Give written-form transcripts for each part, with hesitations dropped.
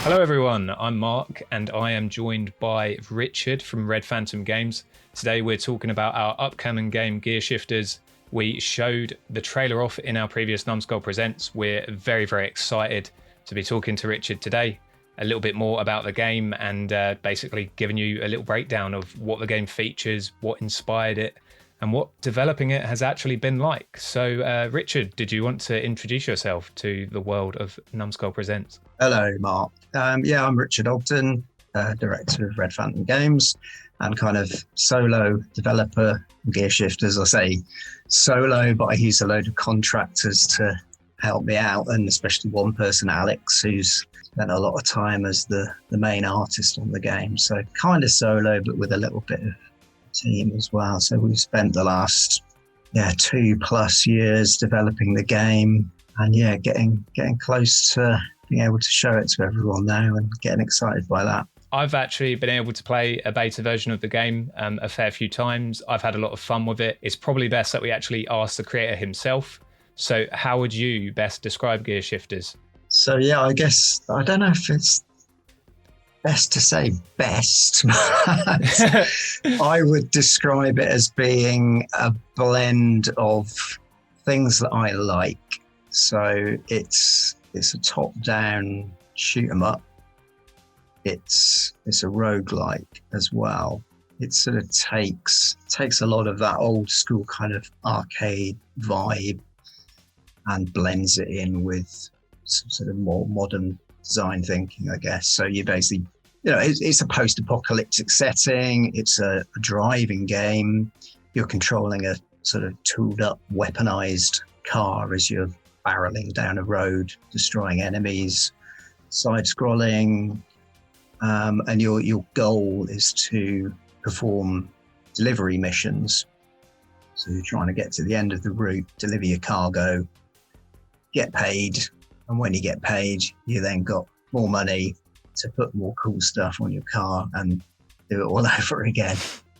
Hello everyone, I'm Mark and I am joined by Richard from Red Phantom Games. Today we're talking about our upcoming game Gearshifters. We showed the trailer off in our previous Numskull Presents. We're very, very excited to be talking to Richard today a little bit more about the game and basically giving you a little breakdown of what the game features, what inspired it, and what developing it has actually been like. So Richard, did you want to introduce yourself to the world of Numskull Presents? Hello, Mark. I'm Richard Ogden, director of Red Phantom Games and kind of solo developer of Gearshifters. I say solo, but I use a load of contractors to help me out, and especially one person, Alex, who's spent a lot of time as the main artist on the game. So kind of solo, but with a little bit of team as well. So we've spent the last 2+ years developing the game and getting close to being able to show it to everyone now and getting excited by that. I've actually been able to play a beta version of the game a fair few times. I've had a lot of fun with it. It's probably best that we actually ask the creator himself. So how would you best describe Gearshifters? So I guess, I don't know if it's best to say best, but I would describe it as being a blend of things that I like. So it's a top-down shoot 'em up. It's a roguelike as well. It sort of takes a lot of that old school kind of arcade vibe and blends it in with some sort of more modern design thinking, I guess. So you basically, it's a post-apocalyptic setting. It's a driving game. You're controlling a sort of tooled up, weaponized car as you're barreling down a road, destroying enemies, side-scrolling, and your goal is to perform delivery missions. So you're trying to get to the end of the route, deliver your cargo, get paid, and when you get paid, you then got more money to put more cool stuff on your car and do it all over again.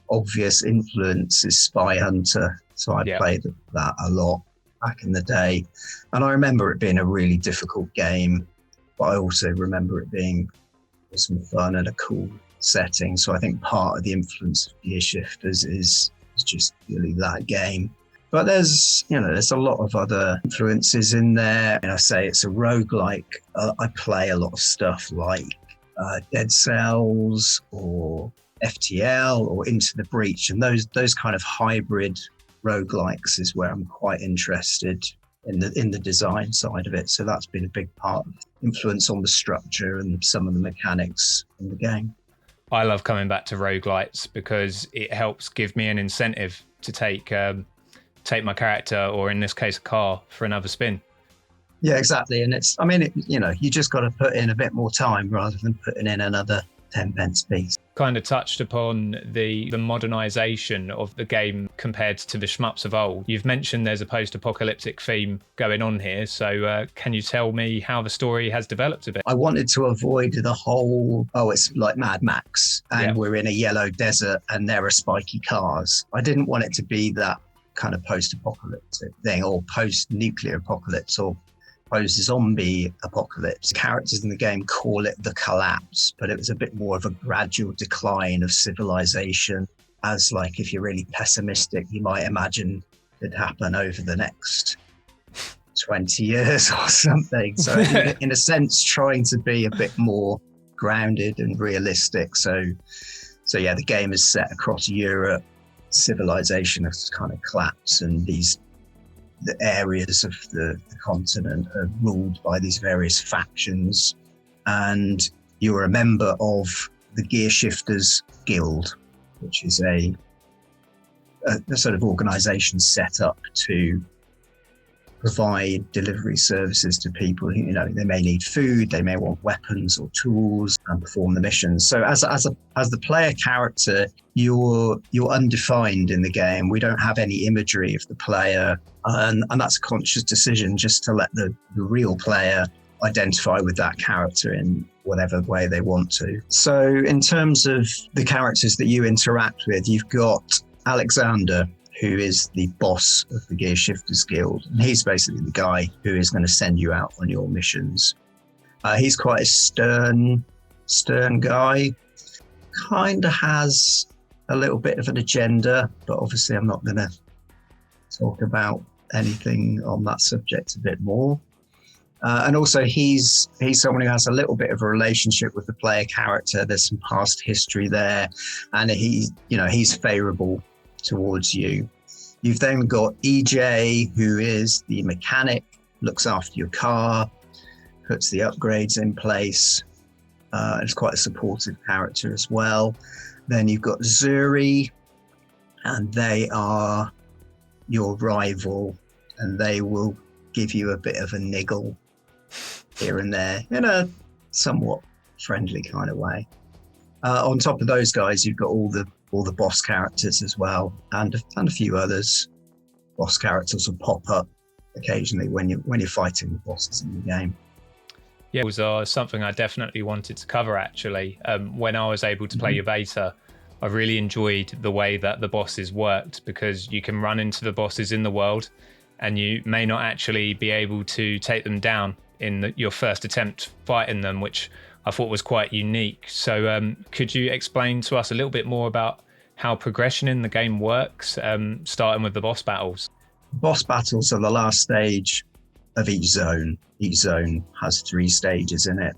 Obvious influence is Spy Hunter, so I played that a lot back in the day, and I remember it being a really difficult game, but I also remember it being some fun and a cool setting. So I think part of the influence of Gearshifters is just really that game. But there's a lot of other influences in there. And I say it's a roguelike. I play a lot of stuff like Dead Cells or FTL or Into the Breach, and those kind of hybrid roguelikes is where I'm quite interested in the design side of it. So that's been a big part of influence on the structure and some of the mechanics in the game. I love coming back to roguelites because it helps give me an incentive to take my character, or in this case a car, for another spin. Yeah, exactly. And you just got to put in a bit more time rather than putting in another 10 pence piece. Kind of touched upon the modernisation of the game compared to the shmups of old. You've mentioned there's a post-apocalyptic theme going on here, so can you tell me how the story has developed a bit? I wanted to avoid the whole, it's like Mad Max, and we're in a yellow desert and there are spiky cars. I didn't want it to be that kind of post-apocalyptic thing, or post-nuclear apocalypse, or post-zombie apocalypse. Characters in the game call it the collapse, but it was a bit more of a gradual decline of civilization, as like if you're really pessimistic, you might imagine it'd happen over the next 20 years or something. So in a sense, trying to be a bit more grounded and realistic. So the game is set across Europe. Civilization has kind of collapsed, and the areas of the continent are ruled by these various factions, and you're a member of the Gearshifters Guild, which is a sort of organization set up to provide delivery services to people who, they may need food, they may want weapons or tools, and perform the missions. So as the player character, you're undefined in the game. We don't have any imagery of the player, and that's a conscious decision just to let the real player identify with that character in whatever way they want to. So in terms of the characters that you interact with, you've got Alexander, who is the boss of the Gearshifters Guild. And he's basically the guy who is going to send you out on your missions. He's quite a stern guy. Kind of has a little bit of an agenda, but obviously I'm not going to talk about anything on that subject a bit more. And also he's someone who has a little bit of a relationship with the player character. There's some past history there, and he's favorable towards you. You've then got EJ, who is the mechanic, looks after your car, puts the upgrades in place. It's quite a supportive character as well. Then you've got Zuri, and they are your rival, and they will give you a bit of a niggle here and there in a somewhat friendly kind of way. On top of those guys, you've got all the boss characters as well, and a few others. Boss characters will pop up occasionally when you're fighting the bosses in the game. Yeah, it was something I definitely wanted to cover, actually. When I was able to play your beta, I really enjoyed the way that the bosses worked, because you can run into the bosses in the world and you may not actually be able to take them down in your first attempt fighting them, which I thought was quite unique. So could you explain to us a little bit more about how progression in the game works, starting with the boss battles? Boss battles are the last stage of each zone. Each zone has 3 stages in it.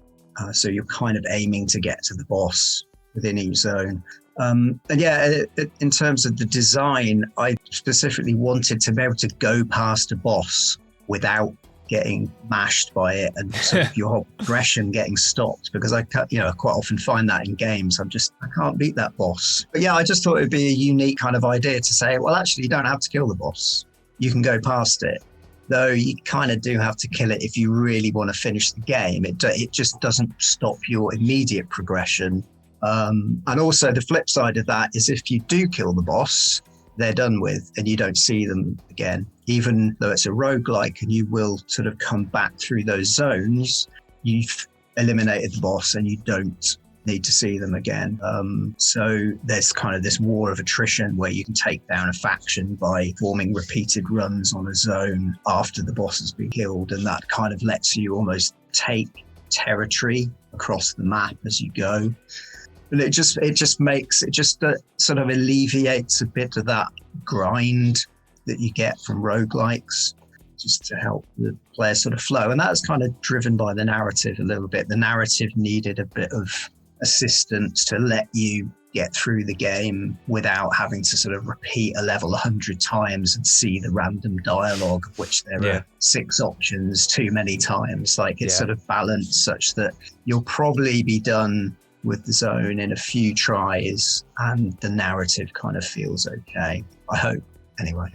So you're kind of aiming to get to the boss within each zone. And yeah, in terms of the design, I specifically wanted to be able to go past a boss without getting mashed by it and sort of your whole progression getting stopped, because I quite often find that in games. I can't beat that boss. But yeah, I just thought it'd be a unique kind of idea to say, well, actually, you don't have to kill the boss. You can go past it. Though you kind of do have to kill it if you really want to finish the game. It just doesn't stop your immediate progression. And also the flip side of that is if you do kill the boss, they're done with and you don't see them again. Even though it's a roguelike and you will sort of come back through those zones, you've eliminated the boss and you don't need to see them again. So there's kind of this war of attrition where you can take down a faction by forming repeated runs on a zone after the boss has been killed, and that kind of lets you almost take territory across the map as you go. And it just sort of alleviates a bit of that grind that you get from roguelikes, just to help the player sort of flow. And that's kind of driven by the narrative a little bit. The narrative needed a bit of assistance to let you get through the game without having to sort of repeat a level 100 times and see the random dialogue, of which there are 6 options too many times. Like it's sort of balanced such that you'll probably be done with the zone in a few tries and the narrative kind of feels okay. I hope, anyway.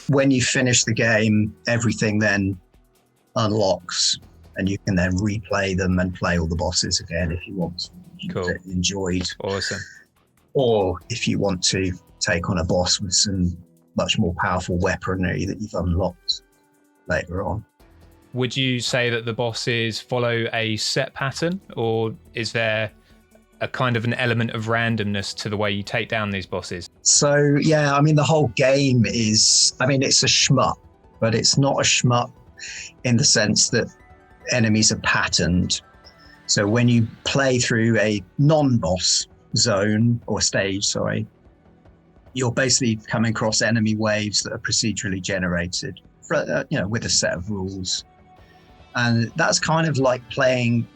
When you finish the game, everything then unlocks and you can then replay them and play all the bosses again if you want. Cool. Enjoyed. Awesome. Or if you want to take on a boss with some much more powerful weaponry that you've unlocked later on. Would you say that the bosses follow a set pattern, or is there a kind of an element of randomness to the way you take down these bosses? So, yeah, I mean, the whole game it's a shmup, but it's not a shmup in the sense that enemies are patterned. So when you play through a non-boss zone or stage, you're basically coming across enemy waves that are procedurally generated, with a set of rules. And that's kind of like playing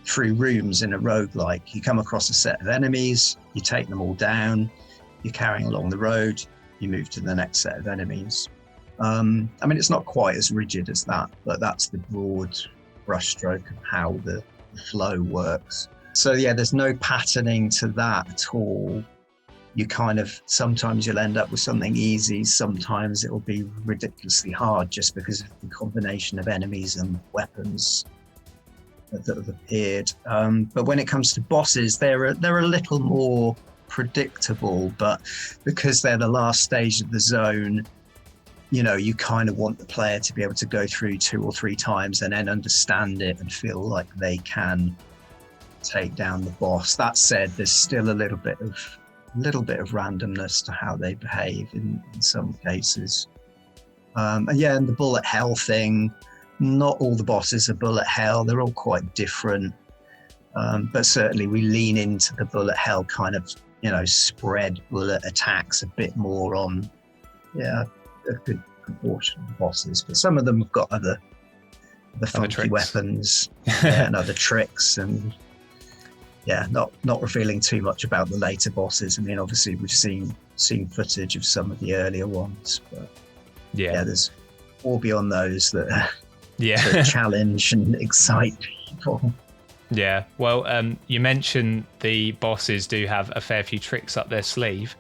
through rooms in a roguelike. You come across a set of enemies, you take them all down, you're carrying along the road, you move to the next set of enemies. I mean, it's not quite as rigid as that, but that's the broad brushstroke of how the flow works. So yeah, there's no patterning to that at all. You kind of, sometimes you'll end up with something easy, sometimes it'll be ridiculously hard just because of the combination of enemies and weapons that have appeared. But when it comes to bosses, they're a little more predictable, but because they're the last stage of the zone, you kind of want the player to be able to go through 2 or 3 times and then understand it and feel like they can take down the boss. That said, there's still a little bit of randomness to how they behave in some cases. And the bullet hell thing, not all the bosses are bullet hell. They're all quite different. But certainly we lean into the bullet hell kind of, spread bullet attacks a bit more on, a good proportion of bosses. But some of them have got other funky weapons and other tricks, and not revealing too much about the later bosses. I mean, obviously we've seen footage of some of the earlier ones, but there's all beyond those that challenge and excite people. Yeah, well, you mentioned the bosses do have a fair few tricks up their sleeve.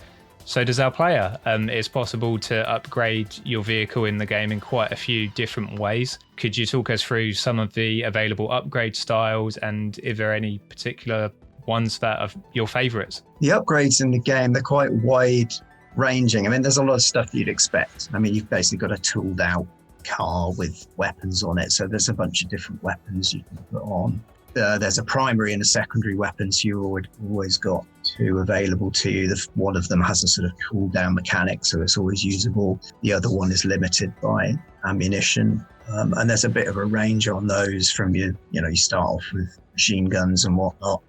So does our player. It's possible to upgrade your vehicle in the game in quite a few different ways. Could you talk us through some of the available upgrade styles, and if there are any particular ones that are your favourites? The upgrades in the game, they're quite wide ranging. I mean, there's a lot of stuff you'd expect. I mean, you've basically got a tooled out car with weapons on it. So there's a bunch of different weapons you can put on. There's a primary and a secondary weapon, so you've always got two available to you. One of them has a sort of cooldown mechanic, so it's always usable. The other one is limited by ammunition. And there's a bit of a range on those from you start off with machine guns and whatnot.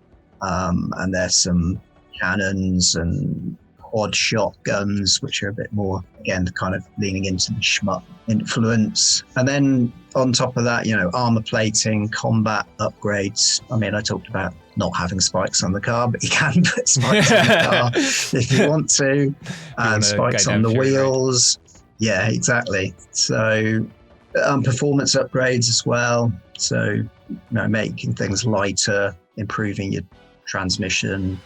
And there's some cannons and quad shotguns, which are a bit more, again, kind of leaning into the shmup influence. And then on top of that, armor plating, combat upgrades. I mean, I talked about not having spikes on the car, but you can put spikes on the car if you want to. And spikes on the wheels. Yeah, exactly. So performance upgrades as well. So, making things lighter, improving your transmission,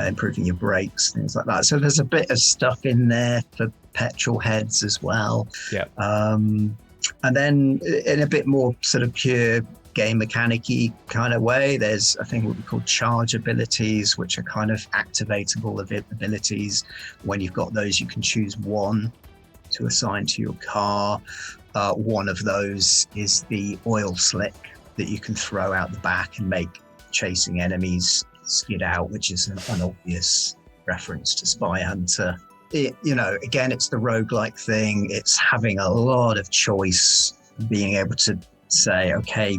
improving your brakes, things like that. So there's a bit of stuff in there for petrol heads as well. Yeah. And then in a bit more sort of pure game mechanic-y kind of way, there's I think what we call charge abilities, which are kind of activatable abilities. When you've got those, you can choose one to assign to your car. One of those is the oil slick that you can throw out the back and make chasing enemies skid out, which is an obvious reference to Spy Hunter. Again, it's the roguelike thing. It's having a lot of choice, being able to say, okay,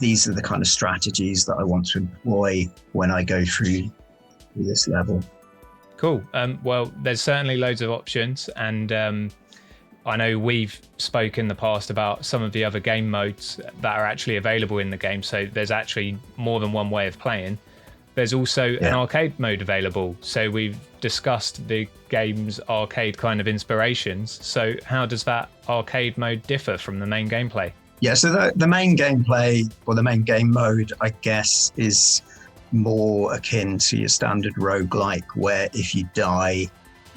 these are the kind of strategies that I want to employ when I go through this level. Cool. Well, there's certainly loads of options, and I know we've spoken in the past about some of the other game modes that are actually available in the game. So there's actually more than one way of playing. There's also an arcade mode available. So we've discussed the game's arcade kind of inspirations. So how does that arcade mode differ from the main gameplay? Yeah, so the main gameplay, or the main game mode, I guess, is more akin to your standard roguelike, where if you die,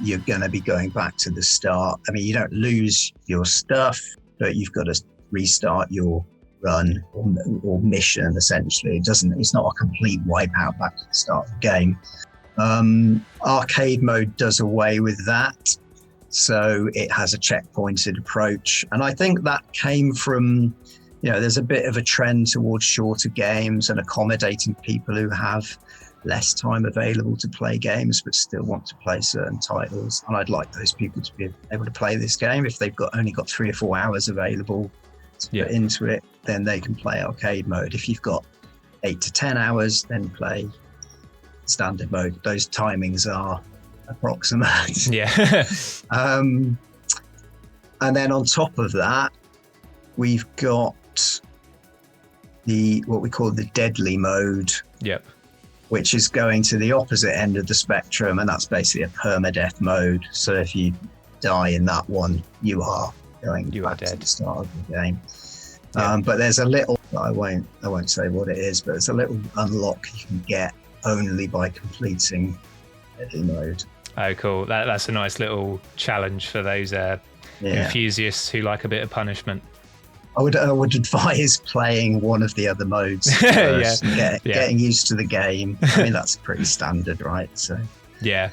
you're going to be going back to the start. I mean, you don't lose your stuff, but you've got to restart your run or mission, essentially. It's not a complete wipeout back to the start of the game. Arcade mode does away with that, so it has a checkpointed approach, and I think that came from there's a bit of a trend towards shorter games and accommodating people who have less time available to play games but still want to play certain titles. And I'd like those people to be able to play this game. If they've only got 3 or 4 hours available to put into it, then they can play arcade mode. If you've got 8 to 10 hours, then play standard mode. Those timings are approximate. Yeah. And then on top of that, we've got what we call the deadly mode. Yep. Which is going to the opposite end of the spectrum, and that's basically a permadeath mode. So if you die in that one, you are going back to the start of the game. But there's a little, I won't say what it is, but it's a little unlock you can get only by completing deadly mode. Oh, cool. That's a nice little challenge for those enthusiasts who like a bit of punishment. I would advise playing one of the other modes first, getting used to the game. I mean, that's pretty standard, right? So yeah.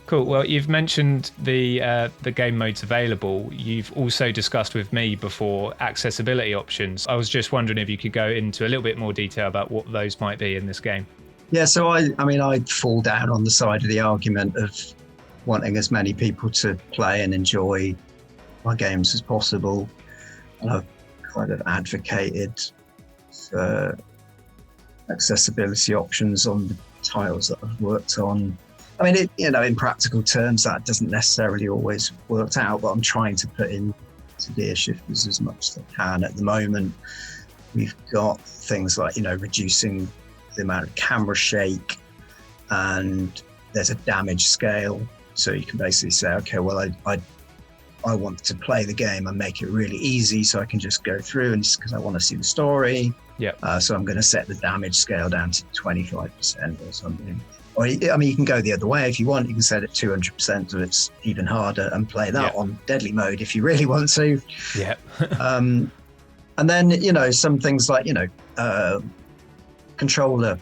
Cool. Well, you've mentioned the game modes available. You've also discussed with me before accessibility options. I was just wondering if you could go into a little bit more detail about what those might be in this game. Yeah, so I fall down on the side of the argument of wanting as many people to play and enjoy my games as possible. And I've kind of advocated for accessibility options on the titles that I've worked on. I mean, in practical terms, that doesn't necessarily always work out, but I'm trying to put into Gearshifters as much as I can. At the moment, we've got things like, reducing the amount of camera shake, and there's a damage scale. So you can basically say, okay, well, I want to play the game and make it really easy, so I can just go through, and just because I want to see the story. So I'm going to set the damage scale down to 25% or something. Or, you can go the other way if you want. You can set it 200%, so it's even harder, and play that on deadly mode if you really want to. And then, some things like, controller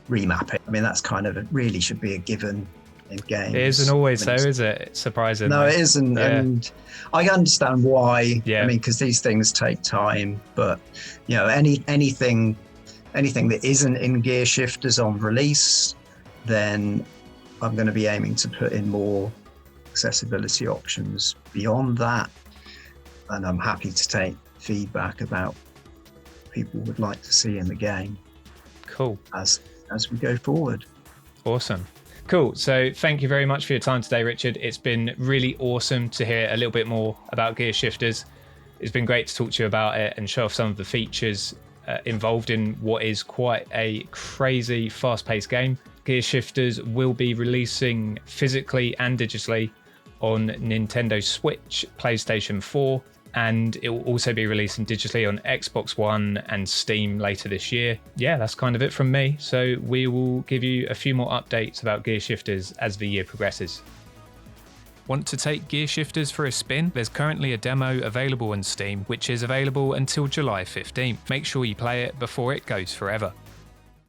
remapping. I mean, that's kind of really should be a given in games. It isn't always though, is it? It's surprising. No, it isn't. And I understand why. I mean, because these things take time, but anything that isn't in Gearshifters on release, then I'm going to be aiming to put in more accessibility options beyond that. And I'm happy to take feedback about what people would like to see in the game. Cool. As we go forward. Awesome. Cool. So thank you very much for your time today, Richard. It's been really awesome to hear a little bit more about Gearshifters. It's been great to talk to you about it and show off some of the features involved in what is quite a crazy, fast-paced game. Gearshifters will be releasing physically and digitally on Nintendo Switch, PlayStation 4, and it will also be releasing digitally on Xbox One and Steam later this year. Yeah, that's kind of it from me. So we will give you a few more updates about Gearshifters as the year progresses. Want to take Gearshifters for a spin? There's currently a demo available on Steam, which is available until July 15th. Make sure you play it before it goes forever.